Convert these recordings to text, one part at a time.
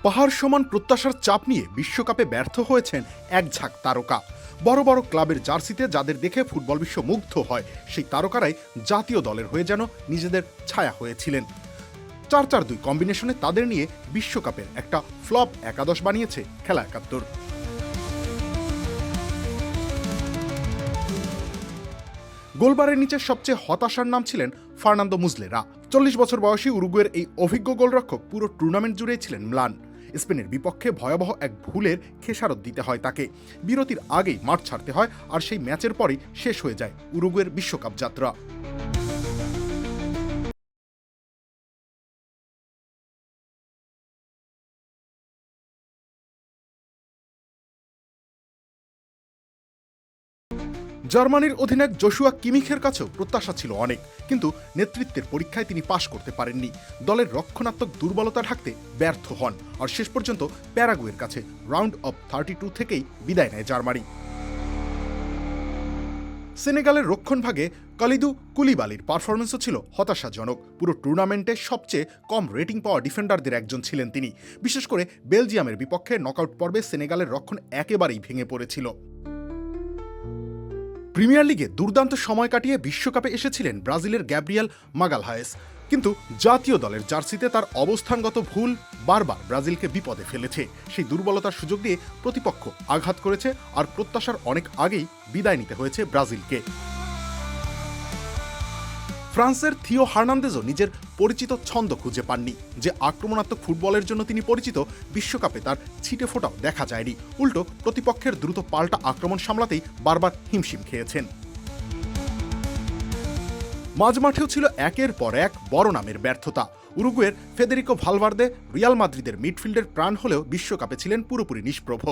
পাহাড় সমান প্রত্যাশার চাপ নিয়ে বিশ্বকাপে ব্যর্থ হয়েছেন এক ঝাঁক তারকা। বড় বড় ক্লাবের জার্সিতে যাদের দেখে ফুটবল বিশ্ব মুগ্ধ হয়, সেই তারকারাই জাতীয় দলের হয়ে যেন নিজেদের ছায়া হয়েছিলেন। 4-4-2 কম্বিনেশনে তাদের নিয়ে বিশ্বকাপের একটা ফ্লপ একাদশ বানিয়েছে খেলা ৭১। গোলবারের নিচে সবচেয়ে হতাশার নাম ছিলেন ফার্নান্দো মুসলেরা। 40 বছর বয়সী উরুগুয়ের এই অভিজ্ঞ গোলরক্ষক পুরো টুর্নামেন্ট জুড়েই ছিলেন ম্লান। স্পেনের বিপক্ষে ভয়াবহ এক ভুলের খেসারত দিতে হয় তাকে। বিরতির আগেই মাঠ ছাড়তে হয়, আর সেই ম্যাচের পরই শেষ হয়ে যায় উরুগুয়ের বিশ্বকাপ যাত্রা। জার্মানির অধিনায়ক জোশুয়া কিমিখের কাছেও প্রত্যাশা ছিল অনেক, কিন্তু নেতৃত্বের পরীক্ষায় তিনি পাশ করতে পারেননি। দলের রক্ষণাত্মক দুর্বলতা ঢাকতে ব্যর্থ হন, আর শেষ পর্যন্ত প্যারাগুয়ের কাছে রাউন্ড অফ 32 থেকেই বিদায় নেয় জার্মানি। সেনেগালের রক্ষণভাগে কালিদু কুলিবালির পারফরমেন্সও ছিল হতাশাজনক। পুরো টুর্নামেন্টে সবচেয়ে কম রেটিং পাওয়া ডিফেন্ডারদের একজন ছিলেন তিনি। বিশেষ করে বেলজিয়ামের বিপক্ষে নকআউট পর্বে সেনেগালের রক্ষণ একেবারেই ভেঙে পড়েছিল। প্রিমিয়ার লিগে দুর্দান্ত সময় কাটিয়ে বিশ্বকাপে এসেছিলেন ব্রাজিলের গ্যাব্রিয়েল মাগালহায়েস, কিন্তু জাতীয় দলের জার্সিতে তার অবস্থানগত ভুল বারবার ব্রাজিলকে বিপদে ফেলেছে। সেই দুর্বলতার সুযোগ দিয়ে প্রতিপক্ষ আঘাত করেছে, আর প্রত্যাশার অনেক আগেই বিদায় নিতে হয়েছে ব্রাজিলকে। ফ্রান্সের থিও হার্নান্দেজও নিজের পরিচিত ছন্দ খুঁজে পাননি। যে আক্রমণাত্মক ফুটবলের জন্য তিনি পরিচিত, বিশ্বকাপে তার ছিটে ফোটাও দেখা যায়নি। উল্টো প্রতিপক্ষের দ্রুত পাল্টা আক্রমণ সামলাতেই বারবার হিমশিম খেয়েছেন। মাঝমাঠেও ছিল একের পর এক বড় নামের ব্যর্থতা। উরুগুয়ের ফেদেরিকো ভালভার্দে রিয়াল মাদ্রিদের মিডফিল্ডের প্রাণ হলেও বিশ্বকাপে ছিলেন পুরোপুরি নিষ্প্রভ।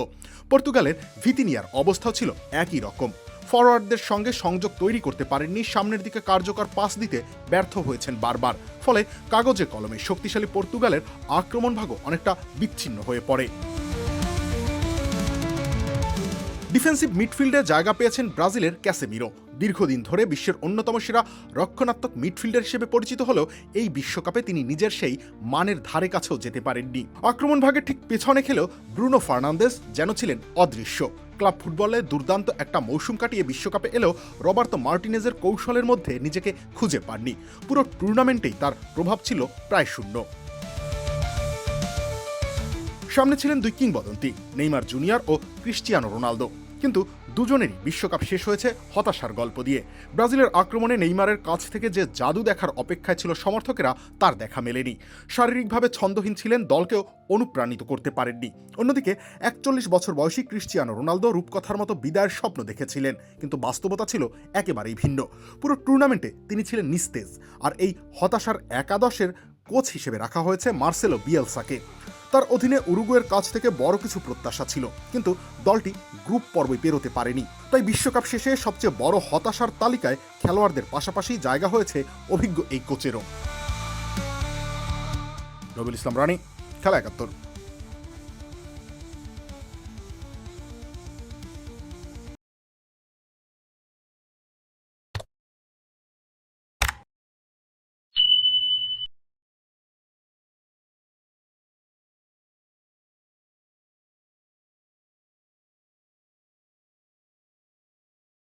পর্তুগালের ভিতিনিয়ার অবস্থাও ছিল একই রকম। ফরওয়ার্ডদের সঙ্গে সংযোগ তৈরি করতে পারেননি, সামনের দিকে কার্যকর পাস দিতে ব্যর্থ হয়েছেন বারবার। ফলে কাগজে কলমে শক্তিশালী পর্তুগালের আক্রমণভাগও অনেকটা বিচ্ছিন্ন হয়ে পড়ে। ডিফেন্সিভ মিডফিল্ডে জায়গা পেয়েছেন ব্রাজিলের ক্যাসেমিরো। দীর্ঘদিন ধরে বিশ্বের অন্যতম সেরা রক্ষণাত্মক মিডফিল্ডার হিসেবে পরিচিত হলেও এই বিশ্বকাপে তিনি নিজের সেই মানের ধারে কাছেও যেতে পারেননি। আক্রমণ ভাগের ঠিক পেছনে খেলেও ব্রুনো ফার্নান্দেজ যেন ছিলেন অদৃশ্য। ক্লাব ফুটবলে দুর্দান্ত একটা মৌসুম কাটিয়ে বিশ্বকাপে এলেও রবার্তো মার্টিনেজের কৌশলের মধ্যে নিজেকে খুঁজে পাননি। পুরো টুর্নামেন্টেই তার প্রভাব ছিল প্রায় শূন্য। সামনে ছিলেন দুই কিংবদন্তি, নেইমার জুনিয়র ও ক্রিস্টিয়ানো রোনালদো, কিন্তু দুজনেরই বিশ্বকাপ শেষ হয়েছে হতাশার গল্প দিয়ে। ব্রাজিলের আক্রমণে নেইমারের কাছ থেকে যে জাদু দেখার অপেক্ষায় ছিল সমর্থকেরা, তার দেখা মেলেনি। শারীরিকভাবে ছন্দহীন ছিলেন, দলকেও অনুপ্রাণিত করতে পারেননি। অন্যদিকে 41 বছর বয়সী ক্রিস্টিয়ানো রোনালদো রূপকথার মতো বিদায়ের স্বপ্ন দেখেছিলেন, কিন্তু বাস্তবতা ছিল একেবারেই ভিন্ন। পুরো টুর্নামেন্টে তিনি ছিলেন নিস্তেজ, আর এই হতাশার একাদশের কোচ হিসেবে রাখা হয়েছে মার্সেলো বিয়েলসাকে। তার অধীনে উরুগুয়ের কাছ থেকে বড় কিছু প্রত্যাশা ছিল, কিন্তু দলটি গ্রুপ পর্বে পেরোতে পারেনি। তাই বিশ্বকাপ শেষে সবচেয়ে বড় হতাশার তালিকায় খেলোয়াড়দের পাশাপাশি জায়গা হয়েছে অভিজ্ঞ এই কোচেরও। রবিউল ইসলাম রানী, খেলা ৭১।